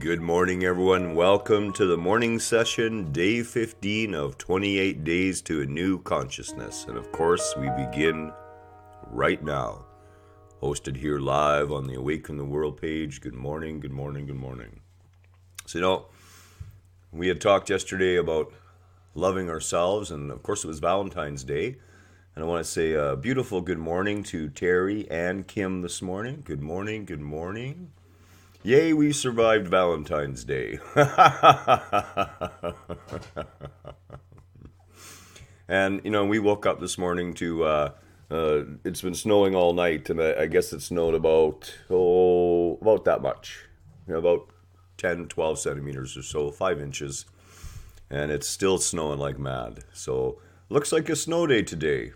Good morning, everyone. Welcome to the morning session, day 15 of 28 days to a new consciousness. And of course, we begin right now. Hosted here live on the Awaken the World page. Good morning, good morning, good morning. So, we had talked yesterday about loving ourselves, and of course, it was Valentine's Day. And I want to say a beautiful good morning to Terry and Kim this morning. Good morning, good morning. Yay, we survived Valentine's Day. And, we woke up this morning to, it's been snowing all night, and I guess it snowed about that much. About 10, 12 centimeters or so, 5 inches. And it's still snowing like mad. So, looks like a snow day today.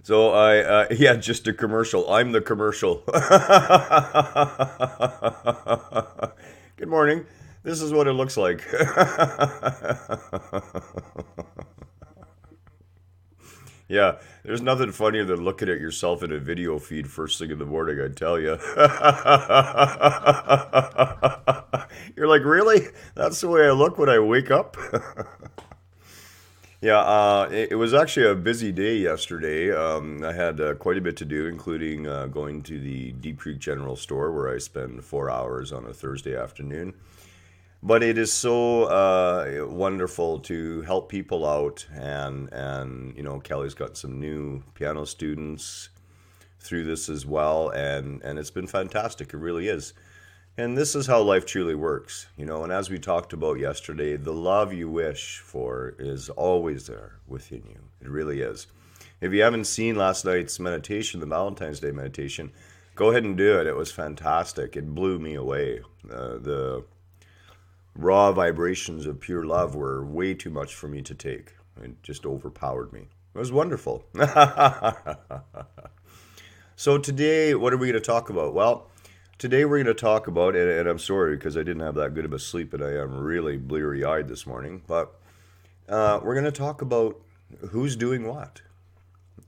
So just a commercial. I'm the commercial. Good morning. This is what it looks like. Yeah, there's nothing funnier than looking at yourself in a video feed first thing in the morning, I tell you. You're like, really? That's the way I look when I wake up? Yeah, it was actually a busy day yesterday. I had quite a bit to do, including going to the Deep Creek General Store, where I spend 4 hours on a Thursday afternoon. But it is so wonderful to help people out, and Kelly's got some new piano students through this as well, and it's been fantastic. It really is. And this is how life truly works, and as we talked about yesterday, the love you wish for is always there within you. It really is. If you haven't seen last night's meditation, the Valentine's Day meditation, go ahead and do it. It was fantastic. It blew me away. The raw vibrations of pure love were way too much for me to take. It just overpowered me. It was wonderful. So today, what are we going to talk about? Well, today we're going to talk about, and I'm sorry because I didn't have that good of a sleep and I am really bleary-eyed this morning, but we're going to talk about who's doing what.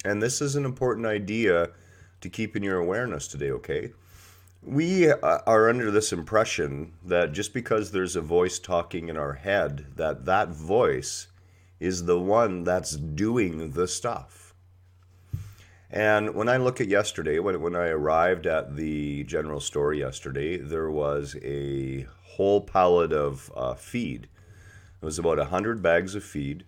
And this is an important idea to keep in your awareness today, okay? We are under this impression that just because there's a voice talking in our head, that voice is the one that's doing the stuff. And when I look at yesterday, when I arrived at the general store yesterday, there was a whole pallet of feed. It was about 100 bags of feed,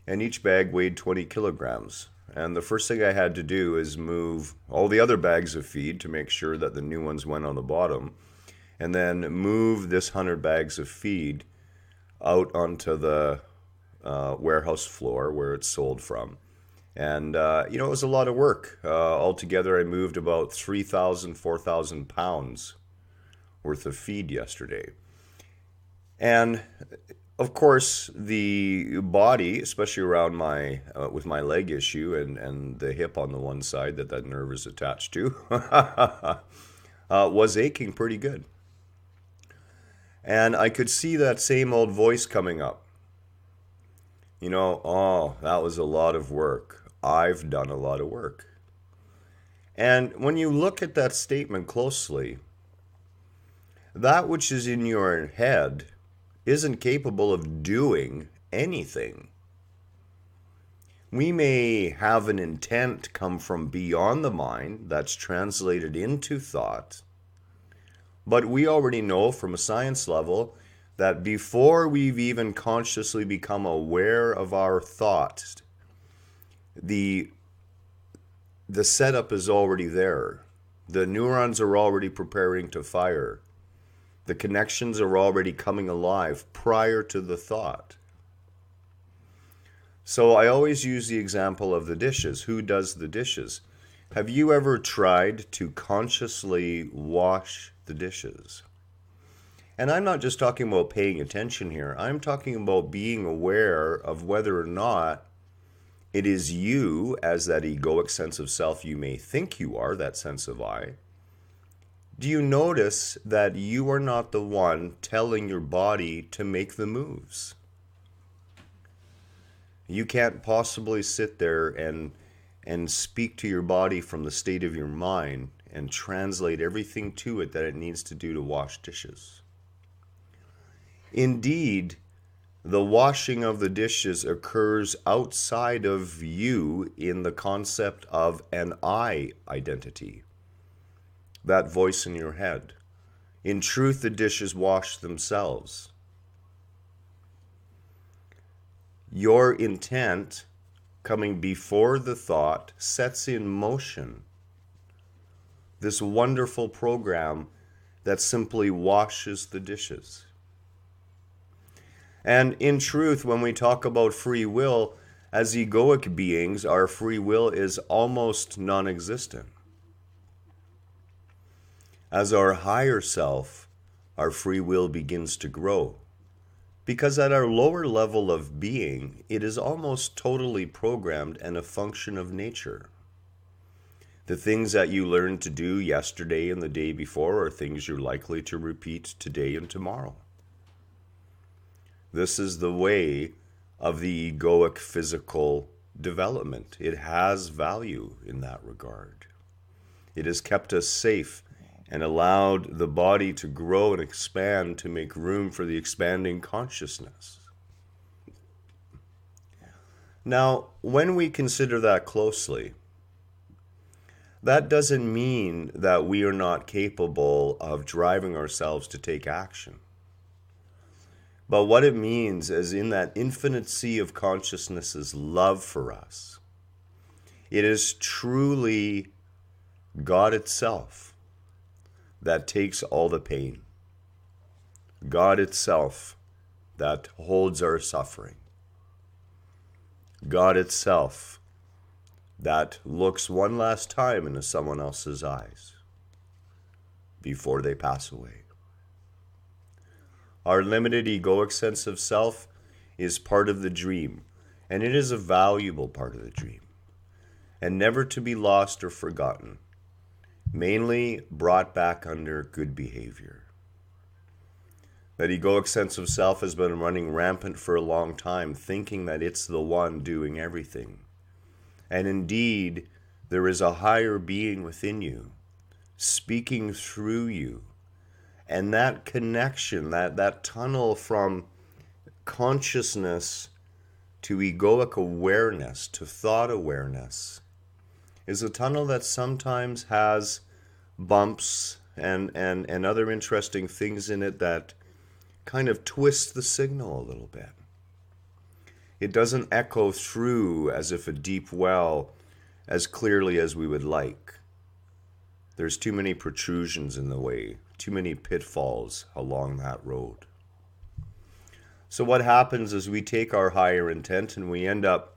and each bag weighed 20 kilograms. And the first thing I had to do is move all the other bags of feed to make sure that the new ones went on the bottom, and then move this 100 bags of feed out onto the warehouse floor where it's sold from. And, it was a lot of work. Altogether, I moved about 3,000, 4,000 pounds worth of feed yesterday. And, of course, the body, especially around with my leg issue and the hip on the one side that nerve is attached to, was aching pretty good. And I could see that same old voice coming up. Oh, that was a lot of work. I've done a lot of work. And when you look at that statement closely, that which is in your head isn't capable of doing anything. We may have an intent come from beyond the mind that's translated into thought, but we already know from a science level that before we've even consciously become aware of our thoughts, the setup is already there. The neurons are already preparing to fire. The connections are already coming alive prior to the thought. So I always use the example of the dishes. Who does the dishes? Have you ever tried to consciously wash the dishes? And I'm not just talking about paying attention here. I'm talking about being aware of whether or not it is you, as that egoic sense of self you may think you are, that sense of I. Do you notice that you are not the one telling your body to make the moves? You can't possibly sit there and speak to your body from the state of your mind and translate everything to it that it needs to do to wash dishes. Indeed, the washing of the dishes occurs outside of you in the concept of an I identity, that voice in your head. In truth, the dishes wash themselves. Your intent coming before the thought sets in motion this wonderful program that simply washes the dishes. And in truth, when we talk about free will, as egoic beings, our free will is almost non-existent. As our higher self, our free will begins to grow. Because at our lower level of being, it is almost totally programmed and a function of nature. The things that you learned to do yesterday and the day before are things you're likely to repeat today and tomorrow. This is the way of the egoic physical development. It has value in that regard. It has kept us safe and allowed the body to grow and expand to make room for the expanding consciousness. Now, when we consider that closely, that doesn't mean that we are not capable of driving ourselves to take action. But what it means is in that infinite sea of consciousness's love for us, it is truly God itself that takes all the pain. God itself that holds our suffering. God itself that looks one last time into someone else's eyes before they pass away. Our limited egoic sense of self is part of the dream, and it is a valuable part of the dream, and never to be lost or forgotten, mainly brought back under good behavior. That egoic sense of self has been running rampant for a long time, thinking that it's the one doing everything. And indeed, there is a higher being within you, speaking through you. And that connection, that tunnel from consciousness to egoic awareness, to thought awareness, is a tunnel that sometimes has bumps and other interesting things in it that kind of twist the signal a little bit. It doesn't echo through as if a deep well as clearly as we would like. There's too many protrusions in the way, too many pitfalls along that road. So what happens is we take our higher intent and we end up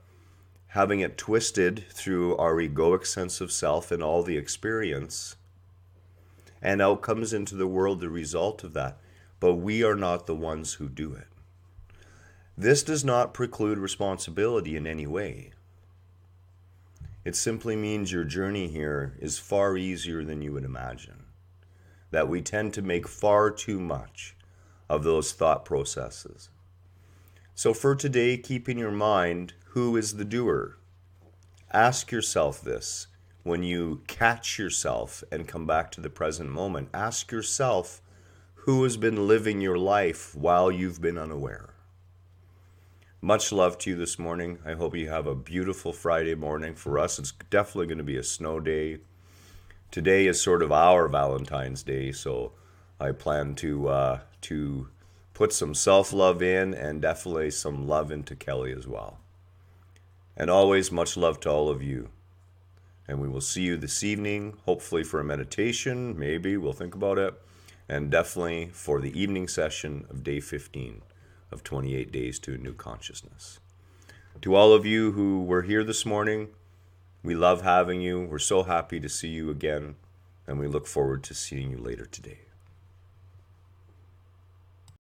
having it twisted through our egoic sense of self and all the experience, and out comes into the world the result of that. But we are not the ones who do it. This does not preclude responsibility in any way. It simply means your journey here is far easier than you would imagine. That we tend to make far too much of those thought processes. So for today, keep in your mind, who is the doer? Ask yourself this when you catch yourself and come back to the present moment. Ask yourself, who has been living your life while you've been unaware? Much love to you this morning. I hope you have a beautiful Friday morning. For us, it's definitely going to be a snow day. Today is sort of our Valentine's Day, so I plan to put some self-love in and definitely some love into Kelly as well. And always much love to all of you. And we will see you this evening, hopefully for a meditation. Maybe we'll think about it. And definitely for the evening session of day 15 of 28 Days to a New Consciousness. To all of you who were here this morning, we love having you. We're so happy to see you again, and we look forward to seeing you later today.